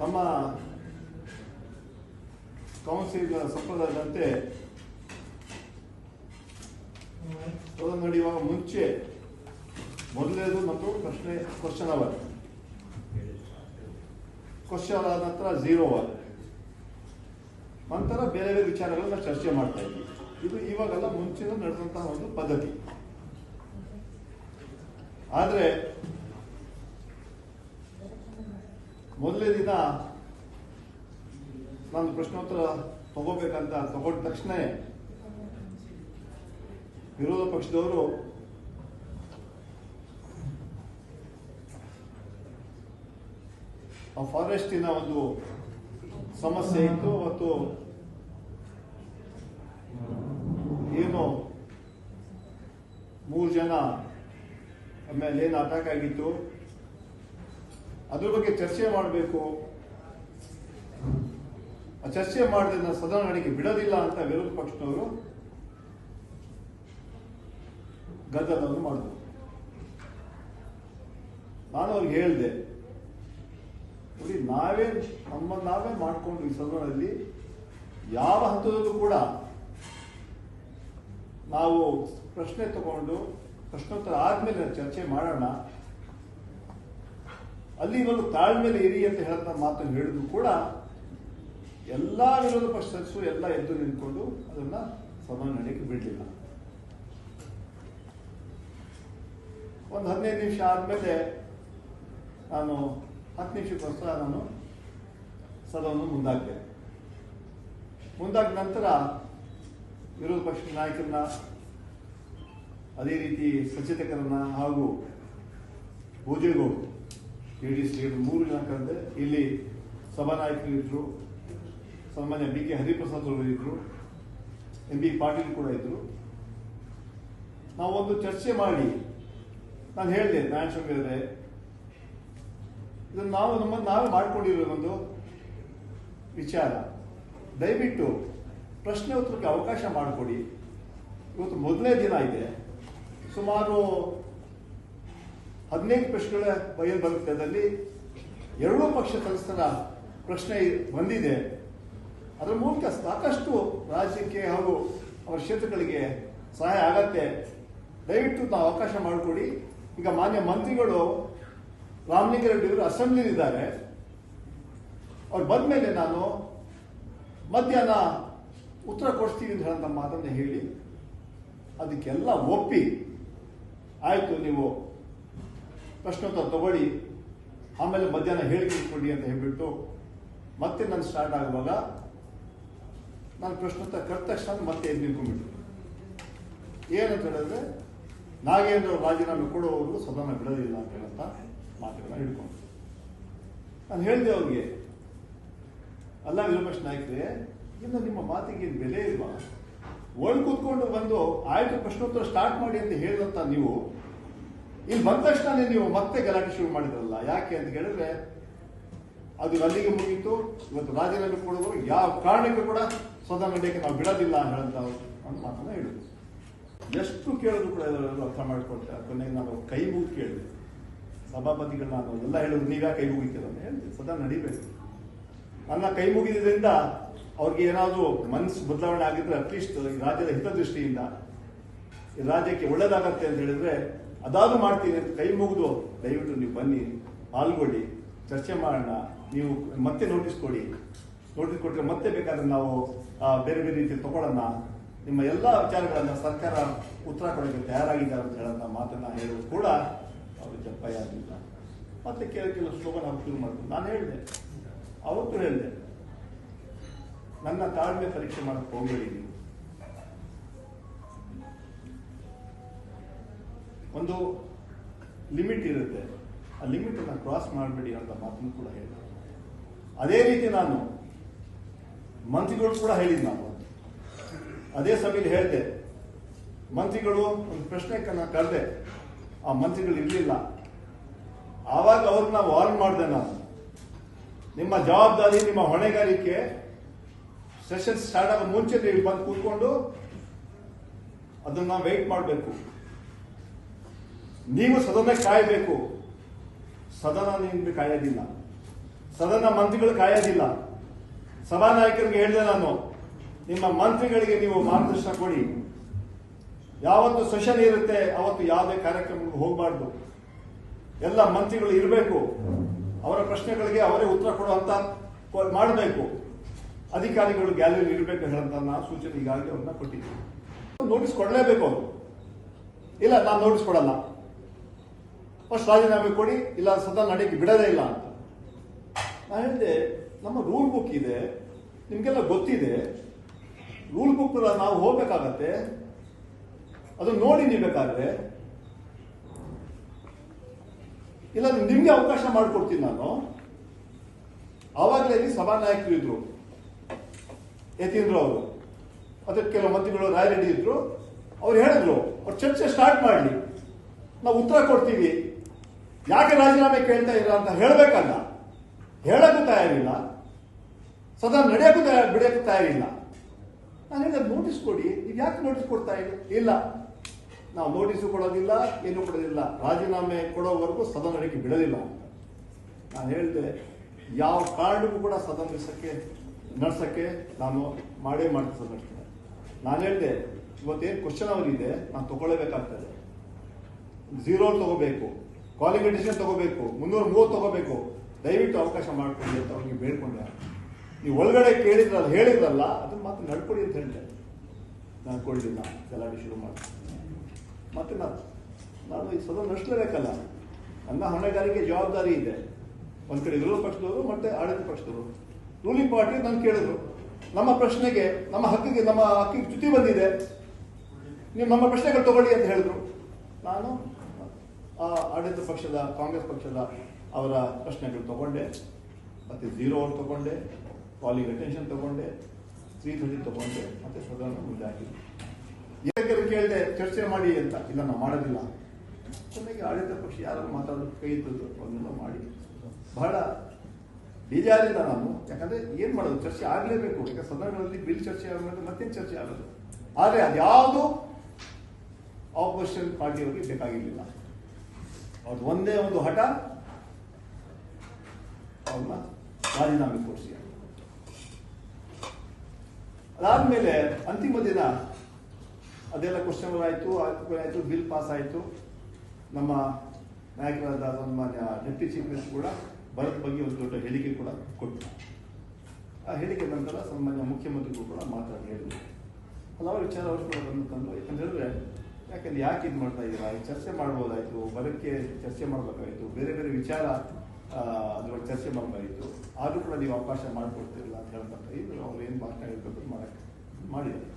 ನಮ್ಮ ಕೌನ್ಸಿಲ್ ಸಂಪ್ರದಾಯದಂತೆ ಸದನ ನಡೆಯುವಾಗ ಮುಂಚೆ ಮೊದಲನೇದು ಮತ್ತು ಕ್ವಶನ್ ಅವರ್, ಕ್ವಶನ್ ಆದ ನಂತರ 0 ಅವರ್, ನಂತರ ಬೇರೆ ಬೇರೆ ವಿಚಾರಗಳನ್ನ ಚರ್ಚೆ ಮಾಡ್ತಾ ಇದ್ವಿ. ಇದು ಇವಾಗೆಲ್ಲ ಮುಂಚಿನ ನಡೆದಂತಹ ಒಂದು ಪದ್ಧತಿ. ಆದರೆ ಮೊದಲನೇ ದಿನ ನಾನು ಪ್ರಶ್ನೋತ್ತರ ತಗೋಬೇಕಂತ ತಗೊಂಡ ತಕ್ಷಣ ವಿರೋಧ ಪಕ್ಷದವರು ಫಾರೆಸ್ಟಿನ ಒಂದು ಸಮಸ್ಯೆ ಇತ್ತು ಮತ್ತು ಏನು 3 ಜನ ಆಮೇಲೆ ಏನು ಅಟ್ಯಾಕ್ ಆಗಿತ್ತು ಅದ್ರ ಬಗ್ಗೆ ಚರ್ಚೆ ಮಾಡಬೇಕು, ಆ ಚರ್ಚೆ ಮಾಡಿದ್ರೆ ಸದನ ನಡೆಗೆ ಬಿಡೋದಿಲ್ಲ ಅಂತ ವಿರೋಧ ಪಕ್ಷದವರು ಗದ್ದಲವನ್ನು ಮಾಡಿದ್ರು. ನಾನು ಅವ್ರಿಗೆ ಹೇಳಿದೆ, ನೋಡಿ ನಾವೇ ಮಾಡಿಕೊಂಡು ಈ ಸದನದಲ್ಲಿ ಯಾವ ಹಂತದಲ್ಲೂ ಕೂಡ ನಾವು ಪ್ರಶ್ನೆ ತಗೊಂಡು ಪ್ರಶ್ನೋತ್ತರ ಆದ್ಮೇಲೆ ಚರ್ಚೆ ಮಾಡೋಣ, ಅಲ್ಲಿವರೆಗೂ ತಾಳ್ಮೇಲೆ ಇರಿ ಅಂತ ಹೇಳಿದ ಮಾತನ್ನು ಹೇಳಿದ್ರು ಕೂಡ ಎಲ್ಲಾ ವಿರೋಧ ಪಕ್ಷ ಸದಸ್ಯರು ಎಲ್ಲ ಎದ್ದು ನಿಂತ್ಕೊಂಡು ಅದನ್ನ ಸದನ ನಡೆಯಕ್ಕೆ ಬಿಡಲಿಲ್ಲ. ಒಂದು 15 ನಿಮಿಷ ಆದ್ಮೇಲೆ ನಾನು 10 ನಿಮಿಷಕ್ಕೋಸ್ಕರ ನಾನು ಸದನವನ್ನು ಮುಂದಾದ ನಂತರ ವಿರೋಧ ಪಕ್ಷದ ನಾಯಕರನ್ನ, ಅದೇ ರೀತಿ ಸಚೇತಕರನ್ನ ಹಾಗೂ ಭೋಜೇಗೌಡರು ಜೆಡಿಎಸ್ ಲೀಡರ್ 3 ಜನ ಕರೆದೆ. ಇಲ್ಲಿ ಸಭಾನಾಯಕರು ಇದ್ರು, ಸಾಮಾನ್ಯ BK ಹರಿಪ್ರಸಾದ್ ಅವರು ಇದ್ರು, MB ಪಾಟೀಲ್ ಕೂಡ ಇದ್ರು. ನಾವೊಂದು ಚರ್ಚೆ ಮಾಡಿ ನಾನು ಹೇಳಿದೆ, ನಾರಾಯಣಸ್ವಾಮಿ ಅವರೇ, ಇದನ್ನು ನಾವೇ ಮಾಡ್ಕೊಂಡಿರೋ ಒಂದು ವಿಚಾರ, ದಯವಿಟ್ಟು ಪ್ರಶ್ನೆ ಉತ್ತರಕ್ಕೆ ಅವಕಾಶ ಮಾಡಿಕೊಡಿ. ಇವತ್ತು ಮೊದಲನೇ ದಿನ ಇದೆ, ಸುಮಾರು 15 ಪ್ರಶ್ನೆಗಳ ಬಯಲು ಬರುತ್ತೆ. ಅದರಲ್ಲಿ 2 ಪಕ್ಷ ಸದಸ್ಯರ ಪ್ರಶ್ನೆ ಬಂದಿದೆ. ಅದರ ಮೂಲಕ ಸಾಕಷ್ಟು ರಾಜ್ಯಕ್ಕೆ ಹಾಗೂ ಅವರ ಕ್ಷೇತ್ರಗಳಿಗೆ ಸಹಾಯ ಆಗತ್ತೆ. ದಯವಿಟ್ಟು ನಾವು ಅವಕಾಶ ಮಾಡಿಕೊಡಿ. ಈಗ ಮಾನ್ಯ ಮಂತ್ರಿಗಳು ರಾಮಲಿಂಗಾರೆಡ್ಡಿ ಅವರು ಅಸೆಂಬ್ಲಿಲಿದ್ದಾರೆ, ಅವ್ರು ಬಂದ ಮೇಲೆ ನಾನು ಮಧ್ಯಾಹ್ನ ಉತ್ತರ ಕೊಡ್ತೀವಿ ಅಂತ ಹೇಳೋ ಮಾತನ್ನು ಹೇಳಿ ಅದಕ್ಕೆಲ್ಲ ಒಪ್ಪಿ, ಆಯಿತು ನೀವು ಪ್ರಶ್ನೋತ್ತರ ತಗೊಳ್ಳಿ, ಆಮೇಲೆ ಮಧ್ಯಾಹ್ನ ಹೇಳಿಕೆ ಕೊಡಿ ಅಂತ ಹೇಳ್ಬಿಟ್ಟು ಮತ್ತೆ ನಾನು ಸ್ಟಾರ್ಟ್ ಆಗುವಾಗ ನಾನು ಪ್ರಶ್ನೋತ್ತರ ಕರೆದ ತಕ್ಷಣ ಮತ್ತೆ ಎದ್ದು ನಿಂತ್ಕೊಂಡ್ಬಿಟ್ಟು ಏನಂತ ಹೇಳಿದ್ರೆ, ನಾಗೇಂದ್ರ ರಾಜೀನಾಮೆ ಕೊಡುವವರು ಸದನ ಬಿಡೋದಿಲ್ಲ ಅಂತ ಹೇಳಂತ ಮಾತುಗಳನ್ನ ಹಿಡ್ಕೊಂಡು ನಾನು ಹೇಳಿದೆ ಅವ್ರಿಗೆ, ಅಲ್ಲ ವಿರೋಧ ಪಕ್ಷ ನಾಯಕರೇ, ಇನ್ನು ನಿಮ್ಮ ಮಾತಿಗೆ ಬೆಲೆ ಇಲ್ವಾ? ಒಳಗೆ ಕೂತ್ಕೊಂಡು ಬಂದು ಆಯ್ತು ಪ್ರಶ್ನೋತ್ತರ ಸ್ಟಾರ್ಟ್ ಮಾಡಿ ಅಂತ ಹೇಳಿದಂತ ನೀವು ಇಲ್ಲಿ ಬಂದ ತಕ್ಷಣ ನೀವು ಮತ್ತೆ ಗಲಾಟೆ ಶುರು ಮಾಡಿದ್ರಲ್ಲ, ಯಾಕೆ ಅಂತ ಹೇಳಿದ್ರೆ ಅದು ಅಲ್ಲಿಗೆ ಮುಗೀತು. ಇವತ್ತು ರಾಜೀನಾಮೆ ಕೊಡುವರು ಯಾವ ಕಾರಣಕ್ಕೂ ಕೂಡ ಸದನ ನಡೆಯಕ್ಕೆ ನಾವು ಬಿಡೋದಿಲ್ಲ ಅಂತ ಹೇಳಂತ ಒಂದು ಮಾತನ್ನ ಹೇಳಿದ್ರು. ಎಷ್ಟು ಕೇಳಿದ್ರು ಕೂಡ ಅರ್ಥ ಮಾಡ್ಕೊಳ್ತಾರೆ. ಕೊನೆಗೆ ನಾನು ಕೈ ಮುಗಿ ಕೇಳಿದೆ, ಸಭಾಪತಿಗಳು ನಾನು ಎಲ್ಲ ಹೇಳಿದ್ರು, ನೀವ್ಯಾಕೆ ಕೈ ಮುಗಿತೀರ ಅಂತ ಹೇಳಿದೆ. ಸದನ ನಡಿಬೇಕು. ನನ್ನ ಕೈ ಮುಗಿದ್ರಿಂದ ಅವ್ರಿಗೆ ಏನಾದರೂ ಮನಸ್ಸು ಬದಲಾವಣೆ ಆಗಿದ್ರೆ ಅಟ್ಲೀಸ್ಟ್ ಈ ರಾಜ್ಯದ ಹಿತದೃಷ್ಟಿಯಿಂದ ಈ ರಾಜ್ಯಕ್ಕೆ ಒಳ್ಳೇದಾಗತ್ತೆ ಅಂತ ಹೇಳಿದ್ರೆ ಅದಾದ್ರೂ ಮಾಡ್ತೀನಿ ಅಂತ ಕೈ ಮುಗಿದು, ದಯವಿಟ್ಟು ನೀವು ಬನ್ನಿ, ಪಾಲ್ಗೊಳ್ಳಿ, ಚರ್ಚೆ ಮಾಡೋಣ, ನೀವು ಮತ್ತೆ ನೋಟಿಸ್ ಕೊಟ್ಟರೆ ಮತ್ತೆ ಬೇಕಾದ್ರೆ ನಾವು ಬೇರೆ ಬೇರೆ ರೀತಿ ತಗೊಳ್ಳೋಣ, ನಿಮ್ಮ ಎಲ್ಲ ವಿಚಾರಗಳನ್ನ ಸರ್ಕಾರ ಉತ್ತರ ಕೊಡೋಕ್ಕೆ ತಯಾರಾಗಿದ್ದಾರೆ ಅಂತ ಹೇಳೋಂಥ ಮಾತನ್ನ ಹೇಳೋದು ಕೂಡ ಅವರು ಜಪ್ಪಾಯ ಆಗಲಿಲ್ಲ. ಮತ್ತೆ ಕೆಲವು ಸ್ಲೋಗನ್ ಅವ್ರು ಶುರು ಮಾಡಿದ್ರು. ನಾನು ಹೇಳಿದೆ, ಅವತ್ತು ಹೇಳಿದೆ, ನನ್ನ ತಾಳ್ಮೆ ಪರೀಕ್ಷೆ ಮಾಡಕ್ಕೆ ಹೋಗಬೇಡಿ. ನೀವು ಒಂದು ಲಿಮಿಟ್ ಇರುತ್ತೆ, ಆ ಲಿಮಿಟ್ ಅನ್ನ ಕ್ರಾಸ್ ಮಾಡಬೇಡಿ ಅಂತ ಮಾತನ್ನು ಕೂಡ ಹೇಳಿದೆ. ಅದೇ ರೀತಿ ನಾನು ಮಂತ್ರಿಗಳು ಕೂಡ ಹೇಳಿದ್, ನಾನು ಅದೇ ಸಭೆಯಲ್ಲಿ ಹೇಳಿದೆ, ಮಂತ್ರಿಗಳು ಒಂದು ಪ್ರಶ್ನೆ ಕರೆದೆ, ಆ ಮಂತ್ರಿಗಳು ಇರಲಿಲ್ಲ. ಆವಾಗ ಅವ್ರನ್ನ ವಾರ್ನ್ ಮಾಡಿದೆ ನಾನು, ನಿಮ್ಮ ಜವಾಬ್ದಾರಿ, ನಿಮ್ಮ ಹೊಣೆಗಾರಿಕೆ ಸೆಷನ್ ಸ್ಟಾರ್ಟ್ ಆಗೋ ಮುಂಚೆ ನೀವು ಬಂದು ಕೂತ್ಕೊಂಡು ಅದನ್ನ ವೆಯ್ಟ್ ಮಾಡಬೇಕು. ನೀವು ಸದನ ಕಾಯಬೇಕು, ಸದನ ನಿಮ್ಗೆ ಕಾಯೋದಿಲ್ಲ. ಸದನ ಮಂತ್ರಿಗಳು ಕಾಯೋದಿಲ್ಲ. ಸಭಾನಾಯಕರಿಗೆ ಹೇಳಿದೆ ನಾನು, ನಿಮ್ಮ ಮಂತ್ರಿಗಳಿಗೆ ನೀವು ಮಾರ್ಗದರ್ಶನ ಕೊಡಿ. ಯಾವತ್ತು ಸೆಷನ್ ಇರುತ್ತೆ ಅವತ್ತು ಯಾವುದೇ ಕಾರ್ಯಕ್ರಮಕ್ಕೆ ಹೋಗಬಾರ್ದು. ಎಲ್ಲ ಮಂತ್ರಿಗಳು ಇರಬೇಕು, ಅವರ ಪ್ರಶ್ನೆಗಳಿಗೆ ಅವರೇ ಉತ್ತರ ಕೊಡುವಂತ ಮಾಡಬೇಕು. ಅಧಿಕಾರಿಗಳು ಗ್ಯಾಲರಿ ಇರಬೇಕು ಹೇಳಂತ ನಾನು ಸೂಚನೆ ಈಗಾಗಲೇ ಅವ್ರನ್ನ ಕೊಟ್ಟಿದ್ದೀನಿ. ನೋಟಿಸ್ ಕೊಡಲೇಬೇಕು ಅವರು. ಇಲ್ಲ ನಾನು ನೋಟಿಸ್ ಕೊಡಲ್ಲ, ಫಸ್ಟ್ ರಾಜೀನಾಮೆ ಕೊಡಿ, ಇಲ್ಲ ಸದನ ನಡೆಯಕ್ಕೆ ಬಿಡೋದೇ ಇಲ್ಲ ಅಂತ ನಾನು ಹೇಳಿದೆ. ನಮ್ಮ ರೂಲ್ ಬುಕ್ ಇದೆ, ನಿಮ್ಗೆಲ್ಲ ಗೊತ್ತಿದೆ. ರೂಲ್ ಬುಕ್ ನಾವು ಹೋಗ್ಬೇಕಾಗತ್ತೆ, ಅದನ್ನ ನೋಡಿ ನೀವು ಬೇಕಾದ್ರೆ. ಇಲ್ಲ ನಿಮ್ಗೆ ಅವಕಾಶ ಮಾಡಿಕೊಡ್ತೀನಿ ನಾನು. ಆವಾಗಲೇ ಸಭಾನಾಯಕರು ಇದ್ರು, ಯತೀಂದ್ರ ಅವರು, ಅದಕ್ಕೆ ಕೆಲವು ಮಂತ್ರಿಗಳು ರಾಯರೆಡ್ಡಿ ಇದ್ರು. ಅವ್ರು ಹೇಳಿದ್ರು, ಅವ್ರು ಚರ್ಚೆ ಸ್ಟಾರ್ಟ್ ಮಾಡಲಿ, ನಾವು ಉತ್ತರ ಕೊಡ್ತೀವಿ. ಯಾಕೆ ರಾಜೀನಾಮೆ ಕೇಳ್ತಾ ಇಲ್ಲ ಅಂತ ಹೇಳಬೇಕಲ್ಲ, ಹೇಳಕ್ಕೂ ತಯಾರಿಲ್ಲ, ಸದನ ನಡೆಯಕ್ಕೂ ಬಿಡಕ್ಕೂ ತಯಾರಿಲ್ಲ. ನಾನು ಹೇಳಿದ ನೋಟಿಸ್ ಕೊಡಿ, ನೀವು ಯಾಕೆ ನೋಟಿಸ್ ಕೊಡ್ತಾ ಇಲ್ಲ? ನಾವು ನೋಟಿಸು ಕೊಡೋದಿಲ್ಲ, ಏನು ಕೊಡೋದಿಲ್ಲ, ರಾಜೀನಾಮೆ ಕೊಡೋವರೆಗೂ ಸದನ ನಡೆಯಕ್ಕೆ ಬಿಡೋದಿಲ್ಲ ಅಂತ ನಾನು ಹೇಳಿದೆ. ಯಾವ ಕಾರಣಕ್ಕೂ ಕೂಡ ಸದನ ನಡೆಸಕ್ಕೆ ನಾನು ಮಾಡ್ತೀನಿ ಸದನ. ನಾನು ಹೇಳಿದೆ, ಇವತ್ತೇನು ಕ್ವಶನ್ ಅವರಿದೆ ನಾನು ತಗೊಳ್ಳೇಬೇಕಾಗ್ತದೆ. 0 ತಗೋಬೇಕು, ಕ್ವಾಲಿಫಿಕೇಶನ್ ತಗೋಬೇಕು, 330 ತಗೋಬೇಕು, ದಯವಿಟ್ಟು ಅವಕಾಶ ಮಾಡಿಕೊಡಿ ಅಂತ ಅವ್ರಿಗೆ ಬೇಡ್ಕೊಂಡೆ. ನೀವು ಒಳಗಡೆ ಹೇಳಿದ್ರಲ್ಲ ಅದನ್ನ ಮಾತ್ರ ನಡ್ಕೊಡಿ ಅಂತ ಹೇಳಿದೆ. ನಾನು ಕೊಡಲಿಲ್ಲ, ಗಲಾಟೆ ಶುರು ಮಾಡಿ. ಮತ್ತೆ ನಾನು ಈ ಸದನ ನಡೆಸಲೇಬೇಕಲ್ಲ, ನನ್ನ ಹೊಣೆಗಾರಿಕೆ ಜವಾಬ್ದಾರಿ ಇದೆ. ಒಂದ್ ಕಡೆ ವಿರೋಧ ಪಕ್ಷದವರು ಮತ್ತೆ ಆಡಳಿತ ಪಕ್ಷದವರು. ರೂಲಿಂಗ್ ಪಾರ್ಟಿ ನಾನು ಕೇಳಿದ್ರು, ನಮ್ಮ ಪ್ರಶ್ನೆಗೆ ನಮ್ಮ ಹಕ್ಕಿಗೆ ಚ್ಯುತಿ ಬಂದಿದೆ, ನೀವು ನಮ್ಮ ಪ್ರಶ್ನೆಗಳು ತಗೊಳ್ಳಿ ಅಂತ ಹೇಳಿದ್ರು. ನಾನು ಆಡಳಿತ ಪಕ್ಷದ ಕಾಂಗ್ರೆಸ್ ಪಕ್ಷದ ಅವರ ಪ್ರಶ್ನೆಗಳು ತಗೊಂಡೆ, ಮತ್ತೆ 0 ತಗೊಂಡೆ, ಕಾಲಿಂಗ್ ಅಟೆನ್ಷನ್ ತಗೊಂಡೆ, 330 ತಗೊಂಡೆ, ಮತ್ತೆ ಸದನ ಮುಂದೆ ಹಾಕಿದ್ದೆ. ಯಾಕೆ ಕೇಳಿದೆ ಚರ್ಚೆ ಮಾಡಿ ಅಂತ. ಇಲ್ಲ ನಾವು ಮಾಡೋದಿಲ್ಲ. ಕೊನೆಗೆ ಆಡಳಿತ ಪಕ್ಷ ಯಾರು ಮಾತಾಡೋದು ಕೈ ಇದ್ದದ್ದು ಅವನ್ನೆಲ್ಲ ಮಾಡಿ ಬಹಳ ಬೇಜಾರಿಂದ ನಾನು. ಯಾಕಂದ್ರೆ ಏನ್ ಮಾಡೋದು, ಚರ್ಚೆ ಆಗ್ಲೇಬೇಕು. ಯಾಕಂದ್ರೆ ಸದನಗಳಲ್ಲಿ ಬಿಲ್ ಚರ್ಚೆ ಆಗೋದು ಮತ್ತೇನು ಚರ್ಚೆ ಆಗೋದು. ಆದ್ರೆ ಅದ್ಯಾವುದು ಆಪೋಸಿಷನ್ ಪಾರ್ಟಿಯವರಿಗೆ ಬೇಕಾಗಿರ್ಲಿಲ್ಲ. ಅವ್ರದ್ದು ಒಂದೇ ಒಂದು ಹಠ, ಅವ್ರನ್ನ ರಾಜೀನಾಮೆ ಕೊಡಿಸಿ. ಅದಾದ್ಮೇಲೆ ಅಂತಿಮ ದಿನ ಅದೆಲ್ಲ ಕ್ವಶನ್ ಆಯ್ತು, ಬಿಲ್ ಪಾಸ್ ಆಯ್ತು. ನಮ್ಮ ನಾಯಕರಾದ ಸನ್ಮಾನ್ಯ ಡೆಪ್ಟಿ ಚೀಫ್ ಮಿನಿಸ್ಟರ್ ಕೂಡ ಭಾರತ್ ಬಗ್ಗೆ ಒಂದು ದೊಡ್ಡ ಹೇಳಿಕೆ ಕೂಡ ಕೊಟ್ಟರು. ಆ ಹೇಳಿಕೆ ನಂತರ ಸನ್ಮಾನ್ಯ ಮುಖ್ಯಮಂತ್ರಿಗಳು ಕೂಡ ಮಾತಾಡಿ ಹೇಳಿದ್ರು. ಹಲವಾರು ವಿಚಾರ ಅವರು ಕೂಡ ಬಂದು ಯಾಕಂತ ಹೇಳಿದ್ರೆ, ಯಾಕೆ ಇದು ಮಾಡ್ತಾ ಇದ್ದೀರಾ, ಚರ್ಚೆ ಮಾಡ್ಬೋದಾಯ್ತು, ಬರಕ್ಕೆ ಚರ್ಚೆ ಮಾಡ್ಬೇಕಾಯ್ತು, ಬೇರೆ ಬೇರೆ ವಿಚಾರ ಅದ್ರೊಳಗೆ ಚರ್ಚೆ ಮಾಡಬೇಕಾಗಿತ್ತು, ಆದ್ರೂ ಕೂಡ ನೀವು ಅವಕಾಶ ಮಾಡಿಕೊಡ್ತಿರಲಿಲ್ಲ ಅಂತ ಹೇಳ್ತಾರೆ. ಇದು ಅವ್ರು ಏನು ಭಾಷಣ ಹೇಳ್ಬೇಕು ಮಾಡಿದ್ದಾರೆ.